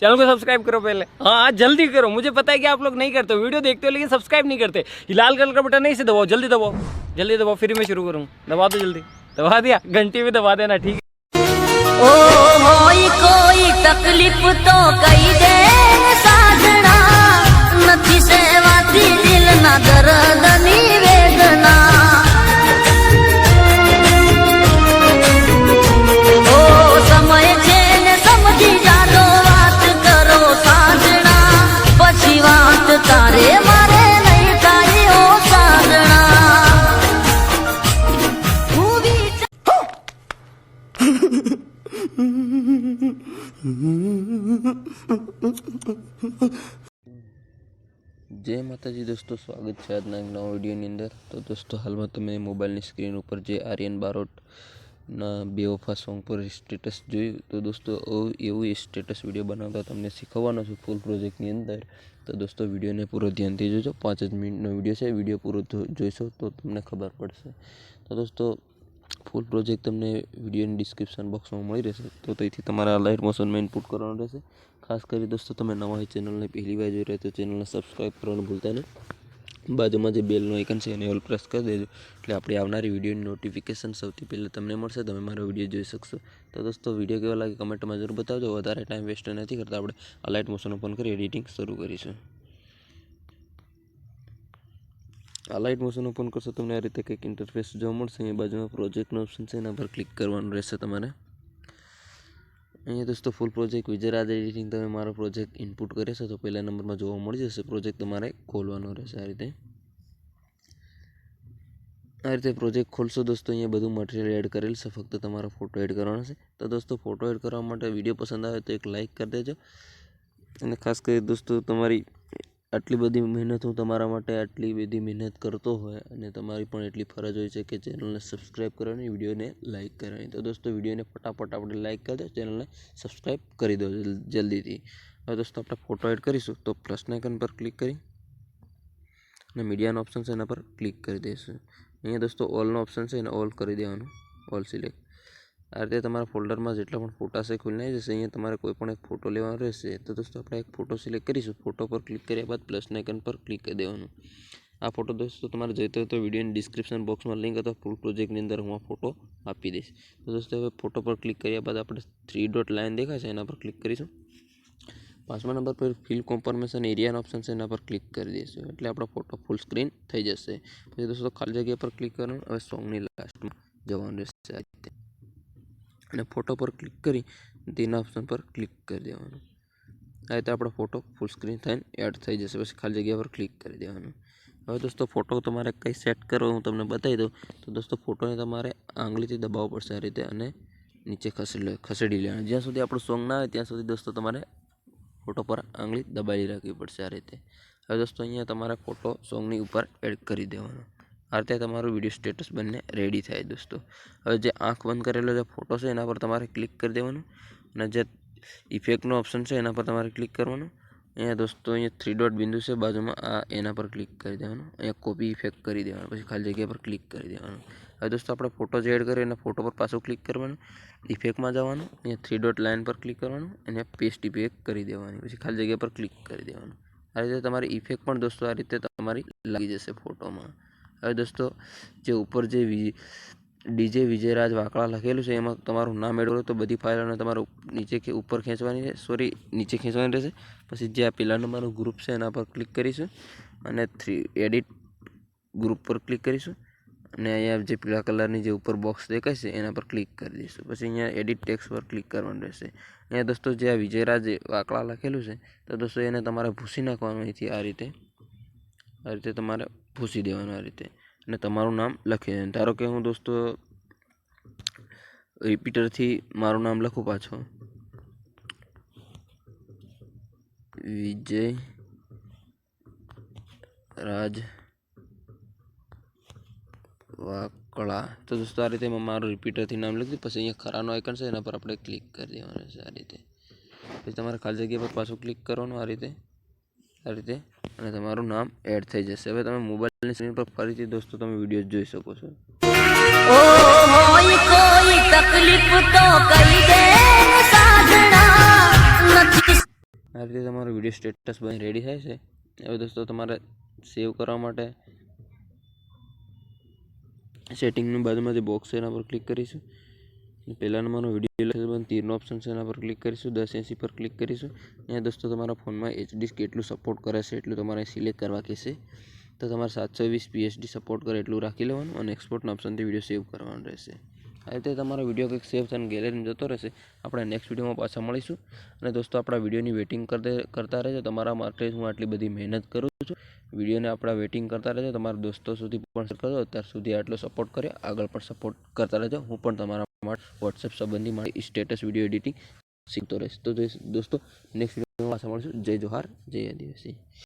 Channel को subscribe करो पहले। हाँ जल्दी करो, मुझे पता है कि आप लोग नहीं करते हो, वीडियो देखते हो लेकिन सब्सक्राइब नहीं करते। ये लाल कलर का बटन नहीं, इसे दबाओ, जल्दी दबाओ, जल्दी दबाओ, फिर मैं शुरू करूँ। दबा दो जल्दी, दबा दिया, घंटी भी दबा देना, ठीक है। ओ होई कोई तकलीफ तो कही दे साजना, नथी सेवाती दिल ना दर्द नी वेदना। ओ समय छे ने समझी जादो વાત કરો સાजना, પછી વાત તારે મારે નહીં થાય ઓ સાजना। जय माताजी दोस्तों, स्वागत है आज एक नवा विडियोनी अंदर। तो दोस्तों हाल में तमे मोबाइल स्क्रीन पर जो आर्यन बारोटना बेवफा सॉन्ग पर स्टेटस जोयुं, तो दोस्तों एवं स्टेटस विडियो बनावता तमने शीखववानो छुं फूल प्रोजेक्टनी अंदर। तो दोस्तों विडियो ने पूरो ध्यानथी जोजो, 5 ज मिनिटनो विडियो है, विडियो पूरो जोईशो तो तमने खबर पड़शे। तो दोस्तों फूल प्रोजेक्ट तमने विडियो डिस्क्रिप्शन बॉक्स में मळी रहेशे, तो त्याथी तमारे लाइट मोशन में इनपुट करवानुं रहेशे। खास कर दोस्तों तमे नवा है चैनल ने पहली बार जोई रह्या तो चैनल ने सब्सक्राइब करवानुं भूलता नहीं। बाजू में जो बेलनो आइकन है एने ऑल प्रेस कर देजो, एटले आपणी आवनारी विडियो नोटिफिकेशन सौथी पहले तमने मळशे, तमे मारो विडियो जोई शकशो। तो दोस्तों विडियो केवा लागे कमेंट में जरूर बतावजो। वधारे टाइम वेस्ट नहीं करता, आपणे आ लाइट मोशन ओपन करी एडिटिंग शुरू करीशुं। आ लाइट मोशन ओपन करशो तमने आ रीते कंईक इंटरफेस जोवा मळशे। अहीं बाजुमां प्रोजेक्टनो ऑप्शन छे, एना पर क्लिक करवानुं रहेशे तमारे। अहीं दोस्तों फूल प्रोजेक्ट विजयराज एडिटिंग तमे मारो प्रोजेक्ट इनपुट करीशो तो पहला नंबर में जोवा मळी जशे। प्रोजेक्ट तमारे खोलवानो रहेशे। आ रीते प्रोजेक्ट खोलशो दोस्तों, अहीं बधुं मटीरियल एड करेल छे, फक्त तमारो फोटो एड करवानो छे। तो दोस्तों फोटो एड करवा माटे विडियो पसंद आवे तो एक लाइक कर देजो। अने खास कर दोस्तों तमारी आटली बधी मेहनत हूँ तमारा माटे आटली बधी मेहनत करतो होय अने तमारी पण एटली फरज होय छे कि चेनल ने सब्सक्राइब करवानी, विडियो ने लाइक करवानी। तो दोस्तों विडियो ने फटाफट आपणे लाइक कर दो, चेनल ने सब्सक्राइब करी दो जल्दी थी। हवे दोस्तों आपणे फोटो एड करीशुं तो प्लस आइकन पर क्लिक करी अने मीडियानो ऑप्शन छे एना पर क्लिक करी दईशुं। अहींया दोस्तों ऑलनो ऑप्शन छे एने ऑल करी देवानो, ऑल सिलेक्ट। आ रीते तमारा फोल्डर में जेटला पण फोटा छे खुली आई जशे। अहींया तमारे कोईपण एक फोटो लेवानो रहेशे। तो दोस्तों आपणे एक फोटो सिलेक्ट करीशुं। फोटो पर क्लिक कर्या बाद प्लस आइकन पर क्लिक कर देवानुं। आ फोटो दोस्तों तमारे जोईतो होय तो विडियो डिस्क्रिप्शन बॉक्स में लिंक अथवा फूल प्रोजेक्टनी अंदर हूँ आ फोटो आपी दईश। तो दोस्तों हवे फोटो पर क्लिक कर्या बाद आपणे 3 डॉट लाइन देखाय छे एना पर क्लिक करीशुं। 5मा नंबर पर फिल कॉन्फर्मेशन एरियानो ऑप्शन छे एना पर क्लिक कर दईशुं एटले आपणो फोटो फूल स्क्रीन थई जशे। पछी दोस्तों खाली जग्या पर क्लिक करवानुं। हवे सॉन्गनी लास्टमां जवानुं रहेशे आ रीते અને फोटो पर क्लिक करी तेना ऑप्शन पर क्लिक कर देवानुं। आ रीते आपणो फोटो फूल स्क्रीन थईने एड थई जशे। पछी खाली जग्या पर क्लिक करी देवानुं। हवे दोस्तों फोटो तमारे कई सेट करवो हूँ तमने बतावी दऊं। तो दोस्तों फोटो ने तमारे आंगळीथी दबावવો પડશે आ रीते अने नीचे खसेड़ी लेवानुं। ज्यां सुधी आपणुं सॉन्ग ना आवे त्यां सुधी दोस्तों तमारे फोटो पर आंगળી दबावी राखवी પડશે आ रीते। हवे दोस्तों अहींया तमारे फोटो सॉन्गनी उपर एड करी देवानो। आ रीते तमारो विडियो स्टेटस बने रेडी थाय दोस्तों। हवे जे आँख बंद करेलो जे फोटो छे एना पर तमारे क्लिक कर देवानुं अने जे इफेक्टनो ऑप्शन छे एना पर तमारे क्लिक करवानुं। अहींया दोस्तों अहींया 3 डॉट बिंदु छे बाजुमां आ एना पर क्लिक करी देवानुं। अहींया कॉपी इफेक्ट करी देवानुं, पछी खाली जग्या पर क्लिक करी देवानुं। हवे दोस्तों आपणे फोटो जे एड कर्यो एना फोटो पर पाछुं क्लिक करवानुं, इफेक्टमां जवानुं, अहींया 3 डॉट लाइन पर क्लिक करवानुं अने पेस्ट इफेक्ट करी देवानी, पछी खाली जग्या पर क्लिक करी देवानुं। आ रीते तमारी इफेक्ट पण दोस्तों आ रीते तमारी लागी जशे फोटोमां। हवे दोस्तों जे ऊपर जे डीजे विजयराज वाकड़ा लखेलुं छे एमां तमारुं नाम एड करो तो बधी फाइलोने तमारे नीचे के ऊपर खेंचवानी है, सॉरी नीचे खेंचवानी रहेशे। पछी जे आ पेला नंबरनुं ग्रुप छे एना पर क्लिक करीशुं अने एडिट ग्रुप पर क्लिक करीशुं अने अहींया जे पीळा कलरनी जे ऊपर बॉक्स देखाय छे एना पर क्लिक करी दईशुं। पछी अहींया एडिट टेक्स्ट पर क्लिक करवानुं रहेशे। अहींया दोस्तों जे आ विजयराज वाकड़ा लखेलुं छे तो दोस्तों एने तमारे भूसी नाखवानुं अहींथी आ रीते तमारे भूसी देवानुं आ रीते अने तमारुं नाम लखी देवानुं। धारो के हूँ दोस्तों रिपीटर थी मारुं नाम लखुं पाछो विजय राज वाकड़ा। तो दोस्तों आ रीते मारुं रिपीटर थी नाम लखी पछी अहींया खरानो आइकन छे एना पर आपणे क्लिक कर देवानुं छे आ रीते। पछी तमारे खाली जग्या पर पाछुं क्लिक करवानुं आ रीते अने तमारुं नाम एड थई जशे। हवे तमे मोबाइलनी स्क्रीन पर फरीथी दोस्तों तमे विडियो जोई शको छो। ओ होई कोई तकलीफ तो कही दे साजना, नथी આ રીતે તમારો વિડીયો સ્ટેટસ બની રેડી થાય છે. હવે દોસ્તો તમારે સેવ કરવા માટે સેટિંગની બાજુમાં જે બોક્સ છે એના પર ક્લિક કરીશું. પહેલા નંબરનો વિડીયો તીરનો ઓપ્શન છે એના પર ક્લિક કરીશું. 1080 પર ક્લિક કરીશું. અહીંયા દોસ્તો તમારા ફોનમાં HD કેટલું સપોર્ટ કરે છે એટલું તમારે સિલેક્ટ કરવા કહેશે. તો તમારે 720 PSD સપોર્ટ કરે એટલું રાખી લેવાનું અને એક્સપોર્ટના ઓપ્શનથી વિડીયો સેવ કરવાનો રહેશે. આ રીતે તમારો વિડીયો કંઈક સેવ થઈને ગેલેરીમાં જતો રહેશે. આપણે નેક્સ્ટ વિડીયોમાં પાછા મળીશું. અને દોસ્તો આપણા વિડીયોની વેઇટિંગ કરતા રહેજો. તમારા માટે હું આટલી બધી મહેનત કરું છું. વિડીયોને આપણા વેઇટિંગ કરતા રહેજો. તમારા દોસ્તો સુધી પણ શેર કરજો. અત્યાર સુધી આટલો સપોર્ટ કર્યો, આગળ પણ સપોર્ટ કરતા રહેજો. હું પણ તમારા માટે વોટ્સએપ સંબંધી મારી સ્ટેટસ વિડીયો એડિટિંગ શીખતો રહીશ. તો દોસ્તો નેક્સ્ટ વિડીયોમાં પાછા મળીશું. જય જોહાર, જય આદિવાસી.